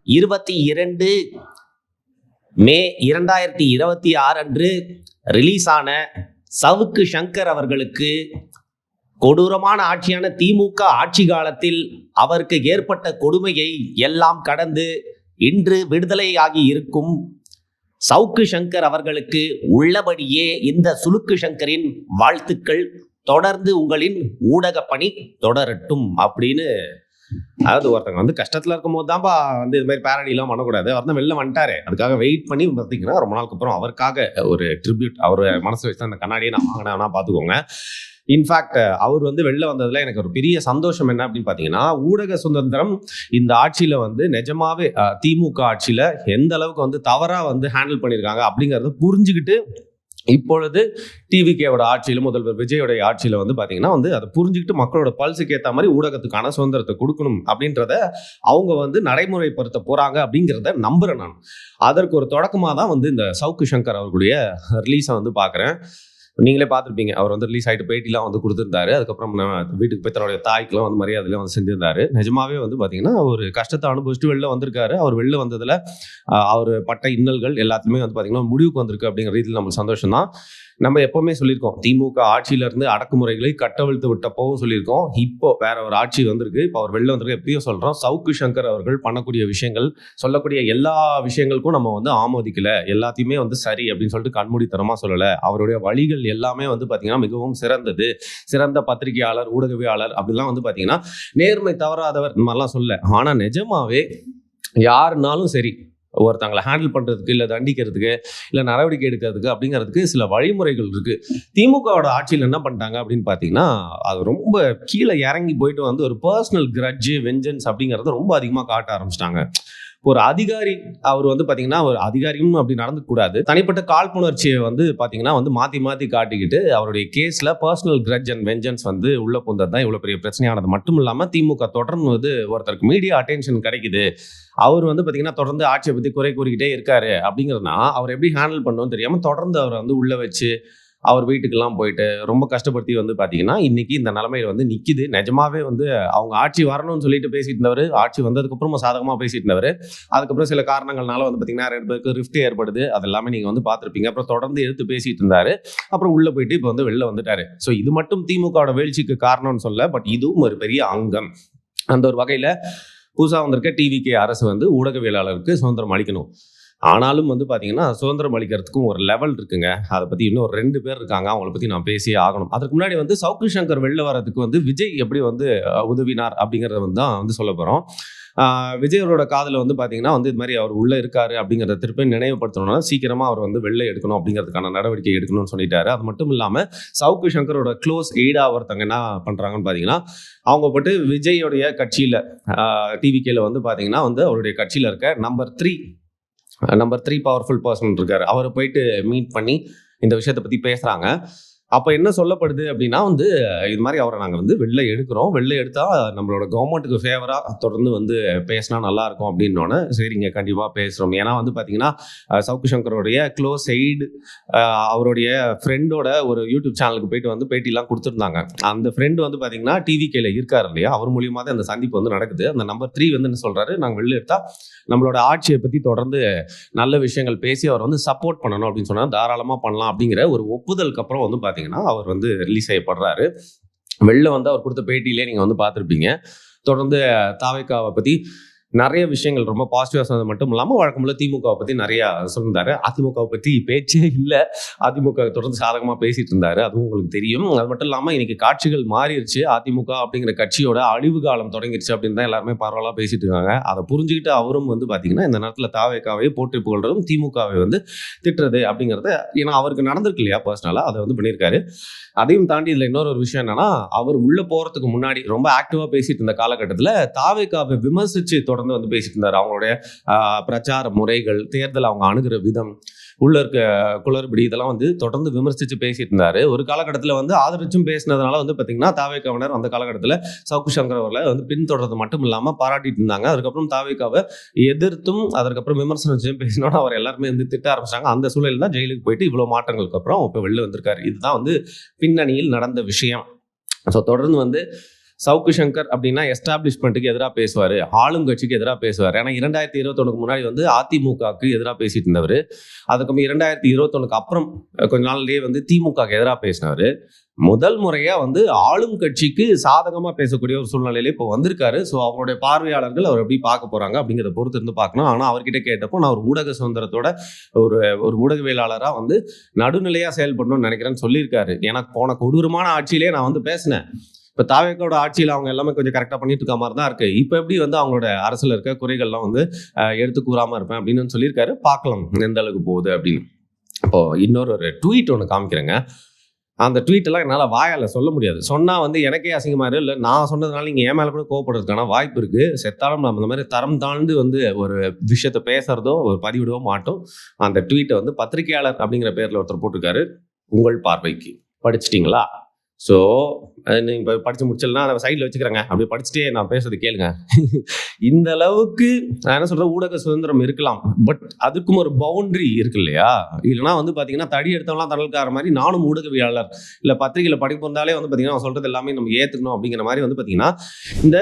22 மே 2026 அன்று ரிலீஸ் ஆன சவுக்கு சங்கர் அவர்களுக்கு கொடூரமான ஆட்சியான திமுக ஆட்சி காலத்தில் அவருக்கு ஏற்பட்ட கொடுமையை எல்லாம் கடந்து இன்று விடுதலையாகி இருக்கும் சவுக்கு சங்கர் அவர்களுக்கு உள்ளபடியே இந்த சுலுக்கு சங்கரின் வாழ்த்துக்கள். தொடர்ந்து உங்களின் ஊடக பணி தொடரட்டும் அப்படின்னு. அதாவது ஒருத்தங்க வந்து கஷ்டத்துல இருக்கும் போது தான்ப்பா வந்து இது மாதிரி பேரடிலாம் பண்ணக்கூடாது. அவர் தான் வெளில வந்துட்டாரு, அதுக்காக வெயிட் பண்ணி பார்த்தீங்கன்னா ரொம்ப நாளுக்கு அப்புறம் அவருக்காக ஒரு ட்ரிபியூட் அவர் மனசு வச்சு அந்த கண்ணாடியை நான் வாங்கினேன்னா பார்த்துக்கோங்க. இன்ஃபேக்ட் அவர் வந்து வெளில வந்ததுல எனக்கு ஒரு பெரிய சந்தோஷம் என்ன அப்படின்னு பார்த்தீங்கன்னா, ஊடக சுதந்திரம் இந்த ஆட்சியில் வந்து நிஜமாவே திமுக ஆட்சியில் எந்த அளவுக்கு வந்து தவறாக வந்து ஹேண்டில் பண்ணியிருக்காங்க அப்படிங்கிறத புரிஞ்சுக்கிட்டு இப்பொழுது டிவிகேவோட ஆட்சியில் முதல்வர் விஜயோடைய ஆட்சியில் வந்து பார்த்தீங்கன்னா வந்து அதை புரிஞ்சுக்கிட்டு மக்களோட பல்ஸுக்கு ஏற்ற மாதிரி ஊடகத்துக்கான சுதந்திரத்தை கொடுக்கணும் அப்படின்றத அவங்க வந்து நடைமுறைப்படுத்த போகிறாங்க அப்படிங்கிறத நம்புகிறேன் நான். அதற்கு ஒரு தொடக்கமாக தான் வந்து இந்த சவுக்கு சங்கர் அவர்களுடைய ரிலீஸை வந்து பார்க்குறேன். நீங்களே பார்த்துருப்பீங்க, அவர் வந்து ரிலீஸ் ஆகிட்டு பேட்டிலாம் வந்து கொடுத்துருந்தாரு. அதுக்கப்புறம் வீட்டுக்கு போய் தன்னுடைய தாய்க்கெலாம் வந்து மரியாதைலாம் வந்து செஞ்சிருந்தாரு. நிஜமாவே வந்து பார்த்தீங்கன்னா ஒரு கஷ்டத்தை அனுபவிச்சுட்டு வெளில வந்திருக்காரு. அவர் வெளில வந்ததில் அவர் பட்ட இன்னல்கள் எல்லாத்துலேயுமே வந்து பார்த்தீங்கன்னா முடிவுக்கு வந்திருக்கு அப்படிங்கிற ரீதியில் நம்மளுக்கு சந்தோஷம் தான். நம்ம எப்போவுமே சொல்லியிருக்கோம், திமுக ஆட்சியிலேருந்து அடக்குமுறைகளை கட்டவிழ்த்து விட்டப்பவும் சொல்லியிருக்கோம். இப்போ வேற ஒரு ஆட்சி வந்திருக்கு, இப்போ அவர் வெளில வந்திருக்கு. எப்பயும் சொல்கிறோம், சவுக்கு சங்கர் அவர்கள் பண்ணக்கூடிய விஷயங்கள், சொல்லக்கூடிய எல்லா விஷயங்களுக்கும் நம்ம வந்து ஆமோதிக்கலை, எல்லாத்தையுமே வந்து சரி அப்படின்னு சொல்லிட்டு கண்மூடித்தனமாக சொல்லலை. அவருடைய வழிகள் எல்லாமே வந்து பார்த்தீங்கன்னா மிகவும் சிறந்தது, சிறந்த பத்திரிகையாளர், ஊடகவியாளர் அப்படிலாம் வந்து பார்த்தீங்கன்னா நேர்மை தவறாதவர் இந்த மாதிரிலாம் சொல்ல. ஆனால் நிஜமாவே யாருனாலும் சரி, ஒருத்தங்களை ஹேண்டில் பண்ணுறதுக்கு இல்லை தண்டிக்கிறதுக்கு இல்லை நடவடிக்கை எடுக்கிறதுக்கு அப்படிங்கிறதுக்கு சில வழிமுறைகள் இருக்குது. திமுகவோட ஆட்சியில் என்ன பண்ணிட்டாங்க அப்படின்னு பார்த்தீங்கன்னா, அது ரொம்ப கீழே இறங்கி போயிட்டு வந்து ஒரு பர்சனல் கிரட்ஜு வெஞ்சன்ஸ் அப்படிங்கிறத ரொம்ப அதிகமாக காட்ட ஆரம்பிச்சிட்டாங்க. ஒரு அதிகாரி அவர் வந்து பார்த்தீங்கன்னா ஒரு அதிகாரியும் அப்படி நடந்துக்கூடாது. தனிப்பட்ட காழ்ப்புணர்ச்சியை வந்து பார்த்தீங்கன்னா வந்து மாற்றி மாற்றி காட்டிக்கிட்டு அவருடைய கேஸில் பர்சனல் கிரட்ஜ் அண்ட் வெஞ்சன்ஸ் வந்து உள்ள போந்தது தான் இவ்வளோ பெரிய பிரச்சனையானது. மட்டும் இல்லாமல் திமுக தொடர்ந்து வந்து ஒருத்தருக்கு மீடியா அட்டென்ஷன் கிடைக்குது, அவர் வந்து பார்த்தீங்கன்னா தொடர்ந்து ஆட்சியை பற்றி குறை கூறிக்கிட்டே இருக்காரு அப்படிங்கிறதுனா அவர் எப்படி ஹேண்டில் பண்ணணும்னு தெரியாமல் தொடர்ந்து அவரை வந்து உள்ளே வச்சு அவர் வீட்டுக்கெல்லாம் போயிட்டு ரொம்ப கஷ்டப்படுத்தி வந்து பார்த்தீங்கன்னா இன்னைக்கு இந்த நிலைமையில் வந்து நிற்கிது. நிஜமாவே வந்து அவங்க ஆட்சி வரணும்னு சொல்லிட்டு பேசிட்டு இருந்தவர், ஆட்சி வந்ததுக்கப்புறமா சாதகமாக பேசிட்டு இருந்தவர். அதுக்கப்புறம் சில காரணங்கள்னால வந்து பார்த்தீங்கன்னா 2 பேருக்கு ரிஃப்ட் ஏற்படுது, அது எல்லாமே நீங்கள் வந்து பார்த்துருப்பீங்க. அப்புறம் தொடர்ந்து எடுத்து பேசிட்டு இருந்தார், அப்புறம் உள்ளே போயிட்டு இப்போ வந்து வெளில வந்துட்டார். ஸோ இது மட்டும் திமுகவோட வீழ்ச்சிக்கு காரணம்னு சொல்ல, பட் இதுவும் ஒரு பெரிய அங்கம். அந்த ஒரு வகையில் புதுசாக வந்திருக்க டிவிகே அரசு வந்து ஊடகவியலாளருக்கு சுதந்திரம் அளிக்கணும். ஆனாலும் வந்து பார்த்தீங்கன்னா சுதந்திரம் அளிக்கிறதுக்கும் ஒரு லெவல் இருக்குங்க. அதை பற்றி இன்னும் ஒரு 2 பேர் இருக்காங்க, அவங்கள பற்றி நான் பேசியே ஆகணும். அதுக்கு முன்னாடி வந்து சவுக்கு சங்கர் வெளில வர்றதுக்கு வந்து விஜய் எப்படி வந்து உதவினார் அப்படிங்கிறத வந்து தான் வந்து சொல்ல போகிறோம். விஜயோட காதில் வந்து பார்த்தீங்கன்னா வந்து இது மாதிரி அவர் உள்ளே இருக்காரு அப்படிங்கிறத திருப்பி நினைவுபடுத்தணும்னா சீக்கிரமாக அவர் வந்து வெளில எடுக்கணும் அப்படிங்கிறதுக்கான நடவடிக்கை எடுக்கணும்னு சொல்லிட்டாரு. அது மட்டும் இல்லாமல் சவுக்கு சங்கரோட க்ளோஸ் எய்டாக ஒருத்தங்க என்ன பண்ணுறாங்கன்னு பார்த்தீங்கன்னா, அவங்க போட்டு விஜயோடைய கட்சியில் டிவிகேல வந்து பார்த்தீங்கன்னா வந்து அவருடைய கட்சியில் இருக்க நம்பர் 3 பவர்ஃபுல் பர்சன் இருக்காரு, அவரை போயிட்டு மீட் பண்ணி இந்த விஷயத்தை பற்றி பேசுகிறாங்க. அப்போ என்ன சொல்லப்படுது அப்படின்னா வந்து இது மாதிரி அவரை நாங்கள் வந்து வெளில எடுக்கிறோம், வெளில எடுத்தால் நம்மளோட கவர்மெண்ட்டுக்கு ஃபேவராக தொடர்ந்து வந்து பேசினா நல்லாயிருக்கும் அப்படின்னோடனே சரிங்க கண்டிப்பாக பேசுகிறோம். ஏன்னா வந்து பார்த்தீங்கன்னா சவுக்கு சங்கரோடைய க்ளோஸ் எய்டு அவருடைய ஃப்ரெண்டோட ஒரு யூடியூப் சேனலுக்கு போயிட்டு வந்து பேட்டிலாம் கொடுத்துருந்தாங்க. அந்த ஃப்ரெண்டு வந்து பார்த்தீங்கன்னா டிவிகேல இருக்கார் இல்லையா, அவர் மூலியமாக தான் அந்த சந்திப்பு வந்து நடக்குது. அந்த நம்பர் 3 வந்து என்ன சொல்கிறாரு, நாங்கள் வெளில எடுத்தால் நம்மளோட ஆட்சியை பற்றி தொடர்ந்து நல்ல விஷயங்கள் பேசி அவர் வந்து சப்போர்ட் பண்ணணும் அப்படின்னு சொன்னால் தாராளமாக பண்ணலாம் அப்படிங்கிற ஒரு ஒப்புதலுக்கு அப்புறம் வந்து பார்த்தீங்கன்னா அவர் வந்து ரிலீஸ் செய்யப்படுறாரு. வெளில வந்து அவர் கொடுத்த பேட்டியிலே நீங்கள் வந்து பார்த்துருப்பீங்க. தொடர்ந்து தாவேக்காவை பற்றி நிறைய விஷயங்கள் ரொம்ப பாசிட்டிவாக சொன்னது மட்டும் இல்லாமல் வழக்கம்போல திமுகவை பற்றி நிறையா சொல்லியிருந்தாரு. அதிமுகவை பற்றி பேச்சே இல்லை, அதிமுக தொடர்ந்து சாதகமாக பேசிகிட்டு இருந்தார், அதுவும் உங்களுக்கு தெரியும். அது மட்டும் இல்லாமல் இன்றைக்கி காட்சிகள் மாறிடுச்சு, அதிமுக அப்படிங்கிற கட்சியோட அழிவு காலம் தொடங்கிடுச்சு அப்படின்னு தான் எல்லாருமே பரவலாக பேசிகிட்டு இருக்காங்க. அதை புரிஞ்சுக்கிட்டு அவரும் வந்து பார்த்திங்கன்னா இந்த நேரத்தில் தாவேக்காவை போற்றி புகழ்றதும் திமுகவை வந்து திட்டுறது அப்படிங்கிறத, ஏன்னா அவருக்கு நடந்திருக்கு இல்லையா பர்சனலாக, அதை வந்து பண்ணியிருக்காரு. அதையும் தாண்டி இதில் இன்னொரு விஷயம் என்னன்னா, அவர் உள்ளே போகிறதுக்கு முன்னாடி ரொம்ப ஆக்டிவாக பேசிட்டு இருந்த காலகட்டத்தில் தாவேக்காவை விமர்சித்து தொடர்ந்து வந்து பேசிட்டு இருந்தார். அவங்களுடைய பிரச்சார முறைகள், தேர்தல் அவங்க அணுகிற விதம், உள்ள இருக்க குளறுபடி இதெல்லாம் வந்து தொடர்ந்து விமர்சித்து பேசிட்டு இருந்தார். ஒரு காலகட்டத்தில் வந்து ஆதரிச்சும் பேசினதுனால வந்து பார்த்தீங்கன்னா தாவேக்காவினர் அந்த காலகட்டத்தில் சவுக்கு சங்கர் அவர்களை வந்து பின்தொடர்றது மட்டும் இல்லாமல் பாராட்டிட்டு இருந்தாங்க. அதுக்கப்புறம் தாவேக்காவை எதிர்த்தும் அதற்கப்புறம் விமர்சனம் செய்யும் பேசினோட அவர் எல்லாருமே வந்து திட்ட ஆரம்பிச்சாங்க. அந்த சூழலில் தான் ஜெயிலுக்கு போயிட்டு இவ்வளோ மாற்றங்களுக்கு அப்புறம் இப்போ வெளில வந்திருக்காரு. இதுதான் வந்து பின்னணியில் நடந்த விஷயம். ஸோ தொடர்ந்து வந்து சவுக்கு சங்கர் அப்படின்னா எஸ்டாப்ளிஷ்மெண்ட்டுக்கு எதிராக பேசுவார், ஆளும் கட்சிக்கு எதிராக பேசுவார். ஏன்னா 2021 முன்னாடி வந்து அதிமுகவுக்கு எதிராக பேசிட்டு இருந்தவர். அதுக்கப்புறம் 2021 அப்புறம் கொஞ்ச நாள்லயே வந்து திமுகவுக்கு எதிராக பேசினவர். முதல் முறையாக வந்து ஆளும் கட்சிக்கு சாதகமாக பேசக்கூடிய ஒரு சூழ்நிலையில இப்போ வந்திருக்காரு. ஸோ அவங்களுடைய பார்வையாளர்கள் அவர் எப்படி பார்க்க போகிறாங்க அப்படிங்கிறத பொறுத்து இருந்து பார்க்கணும். ஆனால் அவர்கிட்ட கேட்டப்போ நான் ஒரு ஊடக சுதந்திரத்தோட ஒரு ஒரு ஊடகவியலாளராக வந்து நடுநிலையாக செயல்படணும்னு நினைக்கிறேன்னு சொல்லியிருக்காரு. எனக்கு போன கொடூரமான ஆட்சியிலே நான் வந்து பேசினேன். இப்போ தாவேக்காவோட ஆட்சியில் அவங்க எல்லாமே கொஞ்சம் கரெக்டாக பண்ணிட்டு இருக்க மாதிரி தான் இருக்குது. இப்போ எப்படி வந்து அவங்களோட அரசில் இருக்க குறைகள்லாம் வந்து எடுத்து கூறாமல் இருப்பேன் அப்படின்னு சொல்லியிருக்காரு. பார்க்கலாம் எந்த அளவுக்கு போகுது அப்படின்னு. இப்போது இன்னொரு ட்வீட் ஒன்று காமிக்கிறேங்க. அந்த ட்வீட்டெல்லாம் என்னால் வாயால் சொல்ல முடியாது. சொன்னால் வந்து எனக்கே அசிங்கமாக இல்லை, நான் சொன்னதுனால நீங்கள் ஏன் மேலே கூட கோவப்படுறதுக்கான வாய்ப்பு இருக்குது. செத்தாலும் நம்ம இந்த மாதிரி தரம் தாழ்ந்து வந்து ஒரு விஷயத்தை பேசுகிறதோ ஒரு பதிவிடவோ மாட்டோம். அந்த ட்வீட்டை வந்து பத்திரிகையாளர் அப்படிங்கிற பேரில் ஒருத்தர் போட்டிருக்காரு. உங்கள் பார்வைக்கு. படிச்சிட்டிங்களா? ஸோ நீங்கள் இப்போ படித்து முடிச்சலன்னா அதை சைடில் வச்சுக்கிறேங்க, அப்படி படிச்சுட்டே நான் பேசுறது கேளுங்க. இந்த அளவுக்கு நான் என்ன சொல்கிறேன், ஊடக சுதந்திரம் இருக்கலாம், பட் அதுக்கும் ஒரு பவுண்ட்ரி இருக்கு இல்லையா? இல்லைனா வந்து பார்த்தீங்கன்னா தடி எடுத்தவங்களாம் தடல்கார மாதிரி நானும் ஊடகவியாளர் இல்லை பத்திரிகையில் படிப்பு வந்தாலே வந்து பார்த்தீங்கன்னா அவன் சொல்கிறது எல்லாமே நம்ம ஏற்றுக்கணும் அப்படிங்கிற மாதிரி வந்து பார்த்தீங்கன்னா இந்த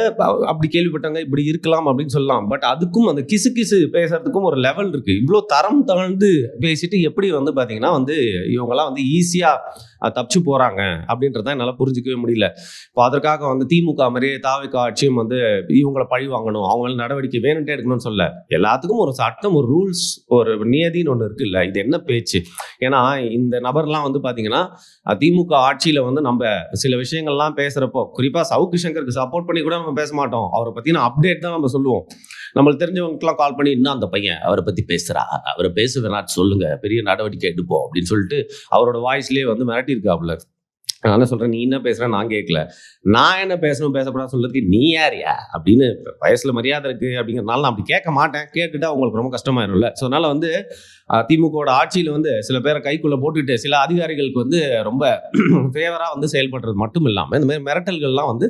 அப்படி கேள்விப்பட்டாங்க இப்படி இருக்கலாம் அப்படின்னு சொல்லலாம். பட் அதுக்கும் அந்த கிசு கிசு பேசுறதுக்கும் ஒரு லெவல் இருக்குது. இவ்வளோ தரம் தாழ்ந்து பேசிட்டு எப்படி வந்து பார்த்தீங்கன்னா வந்து இவங்கெல்லாம் வந்து ஈஸியாக தப்பிச்சு போகிறாங்க அப்படின்றத என்னால் புரிஞ்சிக்கவே முடியல. இப்போ அதற்காக வந்து திமுக மாதிரியே தாவேக்கா ஆட்சியும் வந்து இவங்களை பழி வாங்கணும், அவங்கள நடவடிக்கை வேணுன்ட்டே எடுக்கணும்னு சொல்ல. எல்லாத்துக்கும் ஒரு சட்டம், ஒரு ரூல்ஸ், ஒரு நியதின்னு ஒன்று இருக்குல்ல. இது என்ன பேச்சு? ஏன்னா இந்த நபர்லாம் வந்து பார்த்தீங்கன்னா திமுக ஆட்சியில் வந்து நம்ம சில விஷயங்கள்லாம் பேசுகிறப்போ, குறிப்பாக சவுக்கு சங்கருக்கு சப்போர்ட் பண்ணி கூட நம்ம பேச மாட்டோம். அவரை பற்றின அப்டேட் தான் நம்ம சொல்லுவோம். நம்மளுக்கு தெரிஞ்சவங்களுக்குலாம் கால் பண்ணி இன்னும் அந்த பையன் அவரை பற்றி பேசுகிறா, அவரை பேச வேணாட்டு சொல்லுங்க, பெரிய நடவடிக்கை எடுப்போம் அப்படின்னு சொல்லிட்டு அவரோட வாய்ஸ்லேயே வந்து மிரட்டியிருக்காப்புல. நான் என்ன சொல்கிறேன், நீ என்ன பேசுகிறேன் நான் கேட்கல, நான் என்ன பேசணும் பேசப்படாது சொல்கிறதுக்கு நீ யாரியா அப்படின்னு. வயசில் மரியாதை இருக்குது அப்படிங்கிறதுனால நான் அப்படி கேட்க மாட்டேன். கேட்டுட்டா அவங்களுக்கு ரொம்ப கஷ்டமாயிரும்ல. ஸோ அதனால் வந்து திமுகவோட ஆட்சியில் வந்து சில பேரை கைக்குள்ளே போட்டுட்டு சில அதிகாரிகளுக்கு வந்து ரொம்ப ஃபேவராக வந்து செயல்படுறது மட்டும் இல்லாமல் இந்த மாதிரி மிரட்டல்கள்லாம் வந்து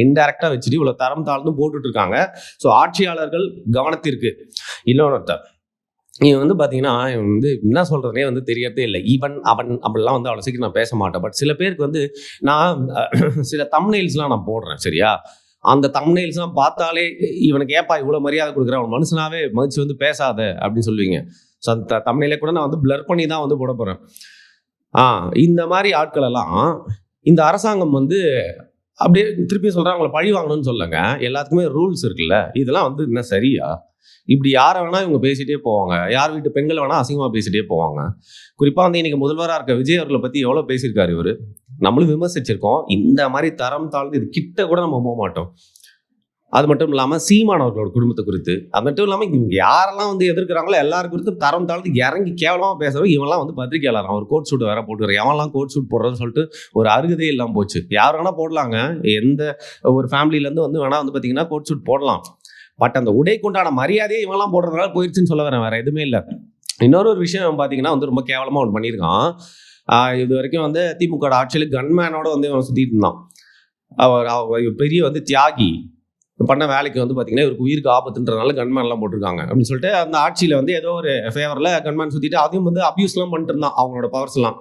இன்டைரக்டாக வச்சுட்டு இவ்வளோ தரம் தாழ்ந்து போட்டுட்டு இருக்காங்க. ஸோ ஆட்சியாளர்கள் கவனத்திற்கு. இன்னொருத்தர் இவன் வந்து பார்த்தீங்கன்னா இவன் வந்து என்ன சொல்கிறதுனே வந்து தெரியறதே இல்லை. ஈவன் அவன் அப்படிலாம் வந்து அவ்வளோ சீக்கிரம் நான் பேச மாட்டேன். பட் சில பேருக்கு வந்து நான் சில தம்ப்நெயில்ஸ்லாம் நான் போடுறேன் சரியா, அந்த தம்ப்நெயில்ஸ்லாம் பார்த்தாலே இவனுக்கு ஏப்பா இவ்வளோ மரியாதை கொடுக்குறேன், அவன் மனுஷனாவே மதிச்சு வந்து பேசாத அப்படின்னு சொல்லுவீங்க. ஸோ அந்த தம்ப்நெயிலே கூட நான் வந்து பிளர் பண்ணி தான் வந்து போட போகிறேன். இந்த மாதிரி ஆட்களெல்லாம் இந்த அரசாங்கம் வந்து அப்படியே திருப்பி சொல்கிறாங்க, அவங்கள பழி வாங்கணும்னு சொல்லுங்க. எல்லாத்துக்குமே ரூல்ஸ் இருக்குல்ல. இதெல்லாம் வந்து என்ன சரியா? இப்படி யாரை வேணா இவங்க பேசிட்டே போவாங்க, யார் வீட்டு பெண்கள் வேணா அசிங்கமாக பேசிட்டே போவாங்க. குறிப்பாக வந்து இன்னைக்கு முதல்வராக இருக்க விஜய் அவர்களை பற்றி எவ்வளோ பேசியிருக்காரு இவர், நம்மளும் விமர்சிச்சிருக்கோம். இந்த மாதிரி தரம் தாழ்ந்து இது கிட்ட கூட நம்ம போக மாட்டோம். அது மட்டும் இல்லாமல் சீமானவர்களோட குடும்பத்தை குறித்து, அது மட்டும் இல்லாமல் இங்கே யாரெல்லாம் வந்து எதிர்க்கிறாங்களோ எல்லாரும் குறித்து தரம் தாழ்ந்து இறங்கி கேவலமாக பேசுகிறோம். இவெல்லாம் வந்து பத்திரிகையாளர், அவர் கோட் ஷூட் வேற போட்டுக்கிறேன், எவன்லாம் கோட் ஷூட் போடுறதுன்னு சொல்லிட்டு ஒரு அருகதே இல்லாமல் போச்சு. யார் வேணா போடலாங்க, எந்த ஒரு ஃபேமிலியிலேருந்து வந்து வேணா வந்து பார்த்தீங்கன்னா கோட் ஷூட் போடலாம். பட் அந்த உடைக்குண்டான மரியாதையை இவெல்லாம் போடுறதுனால போயிடுச்சுன்னு சொல்ல வரேன், வேற எதுவுமே இல்லை. இன்னொரு விஷயம் பார்த்தீங்கன்னா வந்து ரொம்ப கேவலமாக ஒன்று பண்ணியிருக்கான். இது வரைக்கும் வந்து திமுக ஆட்சியில் கன்மேனோட வந்து இவன் சுற்றிட்டு இருந்தான். அவர் பெரிய வந்து தியாகி பண்ண வேலைக்கு வந்து பார்த்தீங்கன்னா இவருக்கு உயிருக்கு ஆபத்துன்றதுனால கன்மேன்லாம் போட்டிருக்காங்க அப்படின்னு சொல்லிட்டு அந்த ஆட்சியில் வந்து ஏதோ ஒரு ஃபேவரில் கன்மேன் சுற்றிட்டு அதையும் வந்து அப்யூஸ்லாம் பண்ணிட்டு இருந்தான் அவங்களோட பவர்ஸ்லாம்.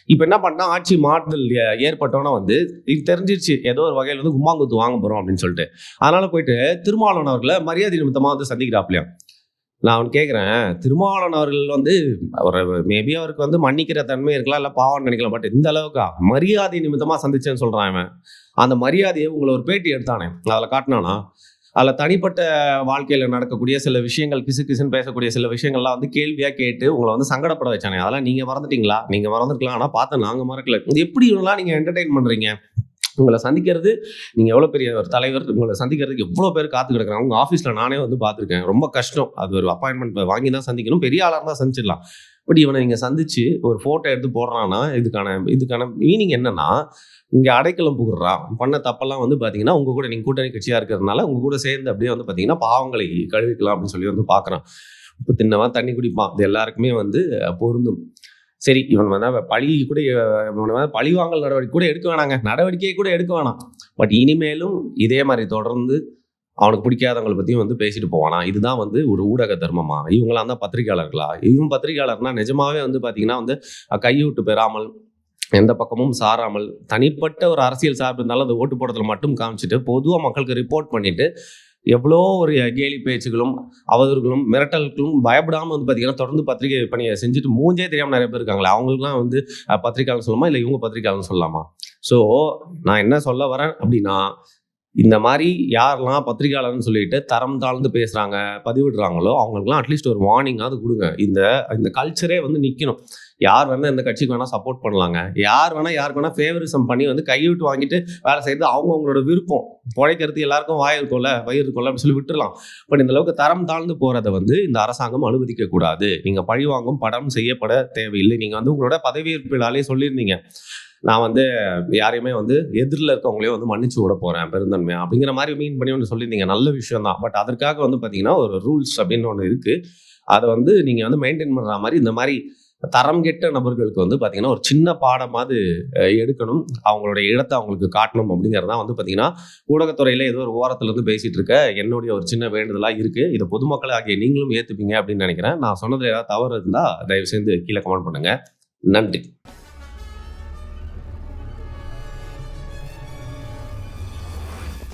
இப்போ என்ன பண்ணா, ஆட்சி மாறுதல் ஏற்பட்டோன்னா வந்து இது தெரிஞ்சிருச்சு ஏதோ ஒரு வகையில் வந்து கும்மாங்குத்து வாங்க போகிறோம் அப்படின்னு சொல்லிட்டு. அதனால் போயிட்டு திருமாவளவன் அவர்களை மரியாதை நிமித்தமாக வந்து சந்திக்கிறாப்லையா. நான் அவன் கேட்குறேன், திருமாவளவன் அவர்கள் வந்து அவர் மேபி அவருக்கு வந்து மன்னிக்கிற தன்மை இருக்கலாம், இல்லை பாவம்னு நினைக்கலாம். பட் இந்த அளவுக்கா மரியாதை நிமித்தமாக சந்திச்சேன்னு சொல்கிறான் அவன். அந்த மரியாதையை உங்களை ஒரு பேட்டி எடுத்தானே அதில் காட்டினானா, அதில் தனிப்பட்ட வாழ்க்கையில் நடக்கக்கூடிய சில விஷயங்கள், கிசு கிசுன்னு பேசக்கூடிய சில விஷயங்கள்லாம் வந்து கேள்வியாக கேட்டு உங்களை வந்து சங்கடப்பட வச்சானே. அதெல்லாம் நீங்கள் மறந்துட்டீங்களா? நீங்கள் மறந்துருக்கலாம், ஆனால் பார்த்தா நாங்கள் மறக்கல. இது எப்படி இவங்களாம் நீங்கள் என்டர்டெயின் பண்ணுறீங்க? உங்களை சந்திக்கிறது, நீங்கள் எவ்வளோ பெரிய ஒரு தலைவர், உங்களை சந்திக்கிறதுக்கு எவ்வளோ பேர் காத்து கிடக்குறாங்க. உங்கள் ஆஃபீஸில் நானே வந்து பார்த்துருக்கேன், ரொம்ப கஷ்டம். அது ஒரு அப்பாயின்மெண்ட் வாங்கி தான் சந்திக்கணும், பெரிய ஆளாக தான் சந்திச்சிடலாம். பட் இவனை நீங்கள் சந்திச்சு ஒரு ஃபோட்டோ எடுத்து போடுறான்னா இதுக்கான மீனிங் என்னன்னா, இங்கே அடைக்கலம் புகுறான், பண்ண தப்பெல்லாம் வந்து பார்த்தீங்கன்னா உங்கள் கூட நீங்கள் கூட்டணி கட்சியாக இருக்கிறதுனால உங்கள் கூட சேர்ந்து அப்படியே வந்து பார்த்தீங்கன்னா பாவங்களை கழுவிக்கலாம் அப்படின்னு சொல்லி வந்து பார்க்குறான். இப்போ தின்னவன் தண்ணி குடிப்பான், இது எல்லாருக்குமே வந்து பொருந்தும். சரி, இவன் வந்து பழி கூட பழி வாங்கல் நடவடிக்கை கூட எடுக்க வேணாங்க, நடவடிக்கையை கூட எடுக்க வேணாம். பட் இனிமேலும் இதே மாதிரி தொடர்ந்து அவனுக்கு பிடிக்காதவங்களை பற்றியும் வந்து பேசிட்டு போவானா? இதுதான் வந்து ஒரு ஊடக தர்மமா? இவங்களாம் தான் பத்திரிகையாளர்களா? இவன் பத்திரிகையாளர்னா நிஜமாவே வந்து பார்த்தீங்கன்னா வந்து கையூட்டு பெறாமல் எந்த பக்கமும் சாராமல் தனிப்பட்ட ஒரு அரசியல் சார்பு இருந்தாலும் அது ஓட்டு போடுறதுல மட்டும் காமிச்சிட்டு பொதுவாக மக்களுக்கு ரிப்போர்ட் பண்ணிட்டு எவ்வளோ ஒரு கேலி பேச்சுகளும் அவதூறுகளும் மிரட்டல்களும் பயப்படாமல் வந்து பார்த்தீங்கன்னா தொடர்ந்து பத்திரிகை பணியை செஞ்சுட்டு மூஞ்சே தெரியாமல் நிறைய பேர் இருக்காங்களே, அவங்களுக்குலாம் வந்து பத்திரிகையாளர் சொல்லலாமா இல்லை இவங்க பத்திரிகையாளர் சொல்லலாமா? ஸோ நான் என்ன சொல்ல வரேன் அப்படின்னா, இந்த மாதிரி யாரெல்லாம் பத்திரிகையாளர்னு சொல்லிட்டு தரம் தாழ்ந்து பேசுகிறாங்க பதிவிடுறாங்களோ அவங்களுக்குலாம் அட்லீஸ்ட் ஒரு வார்னிங்காவது கொடுங்க. இந்த இந்த கல்ச்சரே வந்து நிற்கணும். யார் வேணால் எந்த கட்சிக்கு வேணால் சப்போர்ட் பண்ணலாங்க, யார் வேணால் யாருக்கு வேணால் ஃபேவரிசம் பண்ணி வந்து கைவிட்டு வாங்கிட்டு வேலை செய்கிறது அவங்களோட விருப்பம். பிழைக்கிறது எல்லாருக்கும் வாய் இருக்கும்ல வயிறு இருக்கும்ல அப்படின்னு சொல்லி விட்டுடலாம். பட் இந்த அளவுக்கு தரம் தாழ்ந்து போகிறத வந்து இந்த அரசாங்கம் அனுமதிக்க கூடாது. நீங்கள் பழிவாங்கும் படம் செய்யப்பட தேவையில்லை. நீங்கள் வந்து உங்களோட பதவியேற்பிலாலே சொல்லியிருந்தீங்க, நான் வந்து யாரையுமே வந்து எதிரில் இருக்கவங்களே வந்து மன்னிச்சு விட போகிறேன் பெருந்தன்மையா அப்படிங்கிற மாதிரி மீன் பண்ணி ஒன்று சொல்லியிருந்தீங்க. நல்ல விஷயம் தான். பட் அதற்காக வந்து பார்த்தீங்கன்னா ஒரு ரூல்ஸ் அப்படின்னு ஒன்று இருக்குது. அதை வந்து நீங்கள் வந்து மெயின்டைன் பண்ணுற மாதிரி இந்த மாதிரி தரம் கெட்ட நபர்களுக்கு வந்து பார்த்தீங்கன்னா ஒரு சின்ன பாடமாவது எடுக்கணும். அவங்களுடைய இடத்தை அவங்களுக்கு காட்டணும் அப்படிங்கிறது தான் வந்து பார்த்தீங்கன்னா ஊடகத்துறையில் ஏதோ ஒரு ஓரத்தில் இருந்து பேசிகிட்டு இருக்க என்னுடைய ஒரு சின்ன வேண்டுதலாக இருக்குது. இதை பொதுமக்கள் ஆகிய நீங்களும் ஏற்றுப்பீங்க அப்படின்னு நினைக்கிறேன். நான் சொன்னதில் ஏதாவது தவறு இருந்தால் தயவு செய்து கீழே கமெண்ட் பண்ணுங்கள். நன்றி.